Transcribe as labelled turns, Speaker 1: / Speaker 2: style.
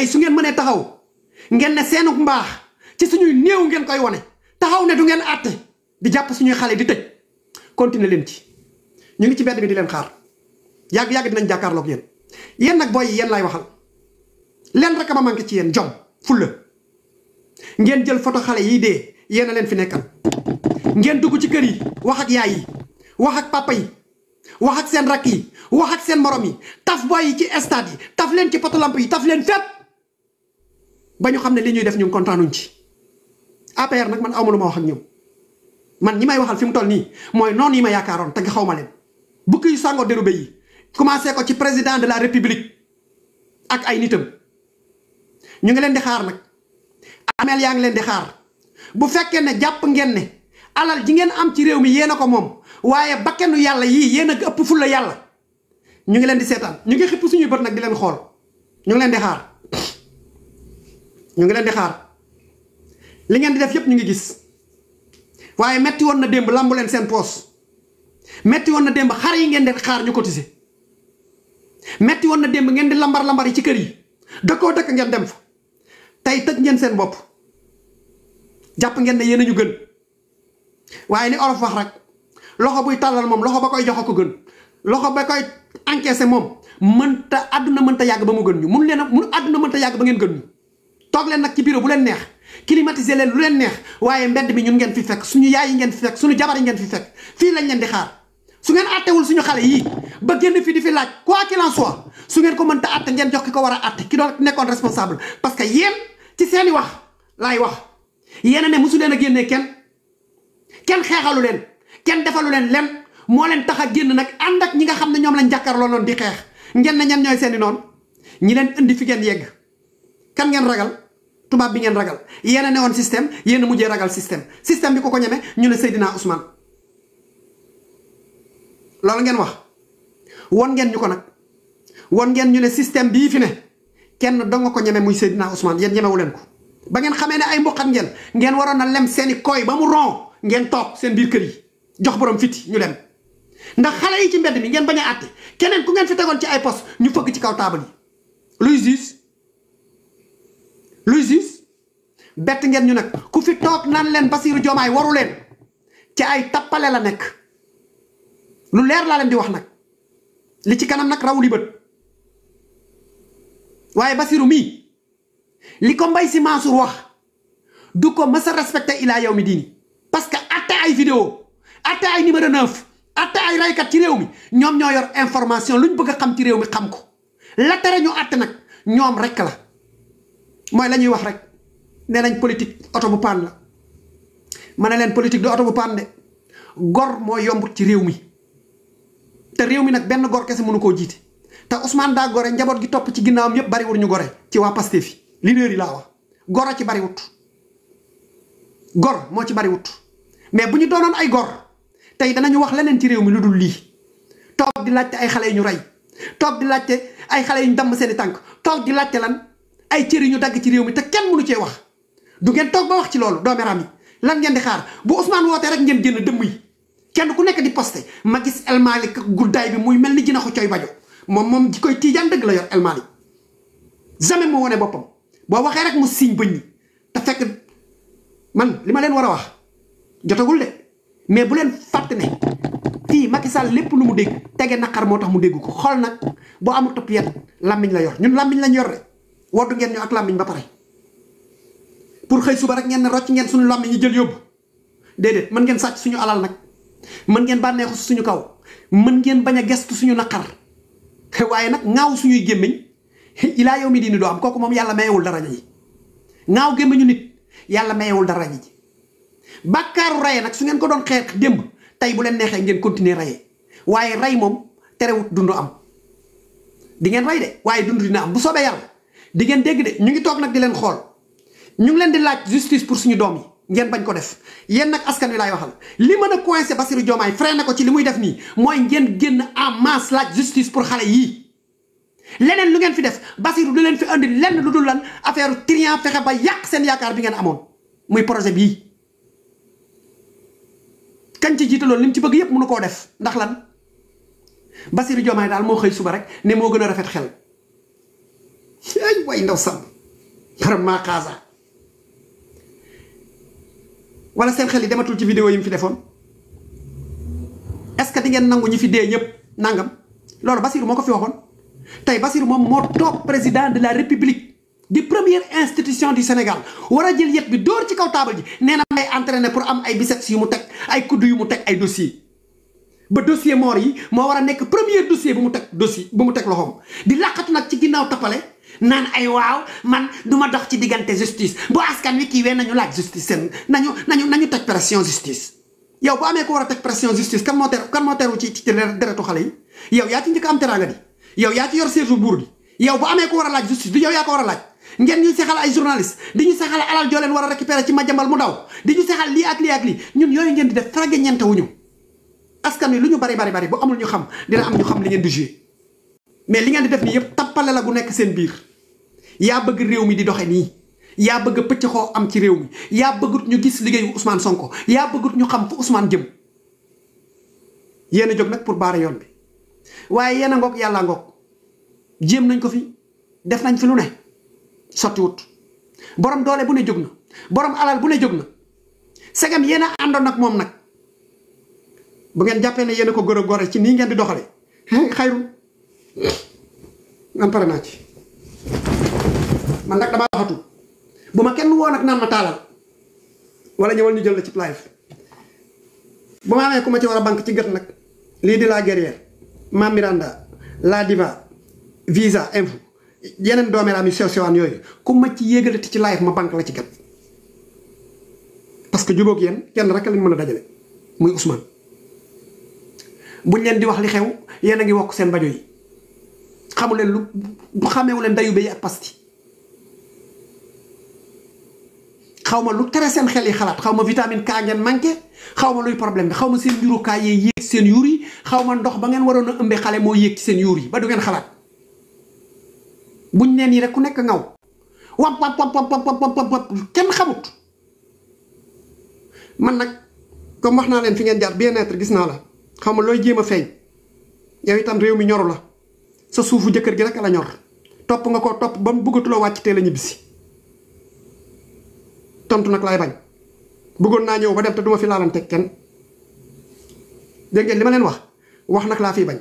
Speaker 1: tey su ngeen mënee taxaw ngeen ne seenuk mbaax ci suñuy néew ngeen koy wone taxaw ne du ngeen àtte di jàpp suñuy xale di tëj continuer leen ci ñu ngi ci mbedd bi di leen xaar yàgg-yàgg dinañ jàkkaarloog yéen nag booy yi yéen lay waxal leen rek a ma manqué ci yéen jom fulla ngeen jël photo xale yi dee yéen a leen fi nekkal ngeen dugg ci kër yi wax ak yaay yi wax ak papa yi wax ak seen rakk yi wax ak seen morom yi taf booy yi ci stade yi taf leen ci poto lamp yi taf leen fépp ba ñu xam ne li ñuy def ñun kontaanuñ ci APR nag man awma lu ma wax ak ñoom man ñi may waxal fi mu toll nii mooy noonu yi ma yaakaaroon te xaw ma leen bukki yu sàngoo dérubé yi commencé ko ci président de la république ak ay nitam ñu ngi leen di xaar nag ameel yaa ngi leen di xaar bu fekkee ne jàpp ngeen ne alal ji ngeen am ci réew mi yéen a ko moom waaye bakkenu yàlla yii yéen a ëpp fulla yàlla ñu ngi leen di seetaan ñu ngi xipp suñuy bët nag di leen xool ñu ngi leen di xaar ñu ngi leen di xaar li ngeen di def yépp ñu ngi gis waaye metti woon na démb lambu leen seen poos metti woon na démb xar yi ngeen di xaar ñu cotiser metti woon na démb ngeen di lambar yi ci kër yi dëkkoo dëkk ngeen dem fa tey tëj ngeen seen bopp jàpp ngeen ne yéen a ñu gën waaye li olof wax rek loxo buy tàllal moom loxo ba koy jox ko gën loxo ba koy encaissé moom mënta àdduna mënta yàgg ba mu gën ñu mun leen a mun àdduna mënta yàgg ba ngeen gën ñu toog leen nag ci bureau bu leen neex climatiser leen lu leen neex waaye mbedd mi ñun ngeen fi fekk suñu yaay yi ngeen fi fekk suñu jabar yi ngeen fi fekk fii lañ leen di xaar su ngeen àttewul suñu xale yii ba génn fi di fi laaj quoi qu'il en soit su ngeen ko mënta àtte ngeen jox ki ko war a àtte ki doon nekkoon responsable parce que yéen ci seeni wax laay wax yéen a ne mosu leen a génnee kenn xeexalu leen kenn defalu leen moo leen tax a génn nag ànd ak ñi nga xam ne ñoom lañ jàkkaarloo noonu di xeex ngeen ne ñan ñooy seeni noonu ñi leen indi fi ngeen yegg kan ngeen ragal tubaab bi ngeen ragal yéen a ne woon système yéen a mujjee ragal système bi ko ñeme ñu ne Seydina Ousmane loolu ngeen wax won ngeen ñu ko nag won ngeen ñu ne système bii fi ne kenn dong nga ko ñeme muy Seydina Ousmane yéen ñemewu leen ko ba ngeen xamee ne ay mboqat ngeen waroon a lem seeni koy ba mu ron ngeen toog seen biir kër yi jox borom fiti ñu lem ndax xale yi ci mbedd mi ngeen bañ a àtte keneen ku ngeen fi tegoon ci ay poste ñu fëgg ci kaw taabal yi luy juge bett ngeen ñu nag ku fi toog naan leen Bassirou Diomaye waru leen ci ay tappale la nekk lu leer laa leen di wax nag li ci kanam nag raw li bët waaye Bassirou mii li ko Mbaye Sy Mansour wax du ko mës a respecté ilaa yow mi diini parce que atte ay vidéo atte ay numéro 9 atte ay raykat ci réew mi ñoom ñoo yor information luñ bëgg a xam ci réew mi xam ko la tere ñu atte nag ñoom rek la mooy la ñuy wax rek nee nañ politique oto bu paan la ma ne leen politique du oto bu paan de gor moo yombut ci réew mi te réew mi nag benn gor kese mënu koo jiite te Ousmane daa gore njaboot gi topp ci ginnaawam yëpp bariwul ñu gore ci waa Pastef fi leader yi laa wax gor a ci bariwut gor moo ci bariwut mais bu ñu doonoon ay gor tey danañu wax leneen ci réew mi lu dul lii toog di laajte ay xale yu ñu rey toog di laajte ay xale yu ñu damm seeni tànk toog di laajte lan ay cër yi ñu dagg ci réew mi te kenn mënu cee wax du ngeen toog ba wax ci loolu doomeram yi lan ngeen di xaar bu Ousmane wootee rek ngeen génn dëmm yi kenn ku nekk di posté ma gis El Malick guddaay bi muy mel ni jina ko coy bajo moom ji koy tiijaan dëgg la yor El Malick jamais moo wone boppam boo waxee rek mu siiñ bëñ ñi te fekk man li ma leen war a wax jotagul de mais bu leen fàtte ne fii Macky Sall lépp lu mu dégg tege naqar moo tax mu dégg ko xool nag boo amul topp yet làmmiñ la yor ñun làmmiñ lañ yor de woddu ngeen ñu ak làmmiñ ba pare pour xëy suba rek ngeen ne rocc ngeen suñu làmmiñ ñi jël yóbbu déedéet mën ngeen sàcc suñu alal nag mën ngeen bànneexu suñu kaw mën ngeen bañ a gestu suñu naqar waaye nag ŋaaw suñuy gémmiñ ilaa yow mi diini doo am kooku moom yàlla mayewul dara ji ŋaaw gémmiñu nit yàlla mayewul dara ji bàkkaaru raye nag su ngeen ko doon xeex démb tey bu leen neexee ngeen continuer raye waaye ray moom terewut dund am di ngeen ray de waaye dund dina am bu soobee yàlla di ngeen dégg de ñu ngi toog nag di leen xool ñu ngi leen di laaj justice pour suñu doom yi ngeen bañ ko def yéen nag askan wi laay waxal li mën a coincé Bassirou Diomaye freiné ko ci li muy def nii mooy ngeen génn en masse laaj justice pour xale yii leneen lu ngeen fi def Bassirou du leen fi andi lenn lu dul lan affaire trian fexe ba yàq seen yaakaar bi ngeen amoon muy projet bii kañ ci jiitaloon li mu ci bëgg yépp mënu koo def ndax lan Bassirou Diomaye daal moo xëy suba rek ne moo gën a rafet xel ay way ndaw sàmm par ma casa wala seen xel yi dematul ci vidéo yi mu fi defoon est-ce que di ngeen nangu ñi fi dee ñëpp nangam loolu Bassirou moo ko fi waxoon tey Bassirou moom moo toog président de la république di première institution du Sénégal war a jël yet bi dóor ci kaw taabal ji nee na may entraîné pour am ay biceps yu mu teg ay kudd yu mu teg ay dossier ba dossier mort yi moo war a nekk premier dossier bu mu teg loxoom di làqatu nag ci ginnaaw tappale naan ay waaw man du ma dox ci diggante justice bu askan wi kii wee nañu laaj justice seen nañu teg pression justice yow bu amee ko war a teg pression justice kan moo teru ci deretu xale yi yow yaa ci njëkk am teraanga di yow yaa ci yor séjour buur bi yow bu amee ko war a laaj justice du yow yaa ko war a laaj ngeen ñu sexal ay journaliste di ñu sexal alal joo leen war a récupérer ci Madiambal mu daw di ñu sexal lii ak lii ñun yooyu ngeen di def frage ñeente wuñu askan wi lu ñu bari bu amul ñu xam dina am ñu xam li ngeen di jouer mais li ngeen di def nii yëpp tappale la gu nekk seen biir yaa bëgg réew mi di doxe nii yaa bëgg pëcc xoo am ci réew mi yaa bëggut ñu gis liggéeyu Ousmane Sonko yaa bëggut ñu xam fu Ousmane jëm yéen a jóg nag pour baare yoon bi waaye yéen a ngoog yàlla ngoog jéem nañ ko fi def nañ fi lu ne sottiwut borom doole bu ne jóg na borom alal bu ne jóg na segam yéen a àndoon nag moom nag bu ngeen jàppee ne yéen a ko gër a gore ci nii ngeen di doxale xayrul man pare naa ci man nag damaa waxatu bu ma kenn woo nag naan ma taalal wala ñëwal ñu jël la ci live bu ma amee ku ma ci war a banque ci gët nag lii di la guerrière Mame Miranda la diva visa info yeneen doomeeraam yu sew sewaan yooyu ku ma ci yéegalati ci live ma banque la ci gët parce que jubóog yéen kenn rek lañ mën a dajale muy Ousmane buñ leen di wax li xew yéen a ngi wokk seen bajo yi xamu leen lu xamewu leen dayu béy ak pasti xaw ma lu tere seen xel yi xalaat xaw ma vitamine K ngeen manqué xaw ma luy problème bi xaw ma seen njurukaay yee yéeg seen yuur yi xaw ma ndox ba ngeen waroon a ëmbee xale moo yéeg ci seen yuur yi ba du ngeen xalaat buñ neen yi rek ku nekk ngaw wap kenn xamut man nag comme wax naa leen fi ngeen jaar bien-être gis naa la xaw ma looy jéem a feeñ yow itam réew mi ñoru la sa suufu jëkkër gi rek la ñor topp nga ko topp ba mu bëggatuloo wàcc teel a ñibbisi tontu nag laay bañ bëggoon naa ñëw ba dem te duma fi laalanteeg kenn dégg ngeen li ma leen wax nag laa fiy bañ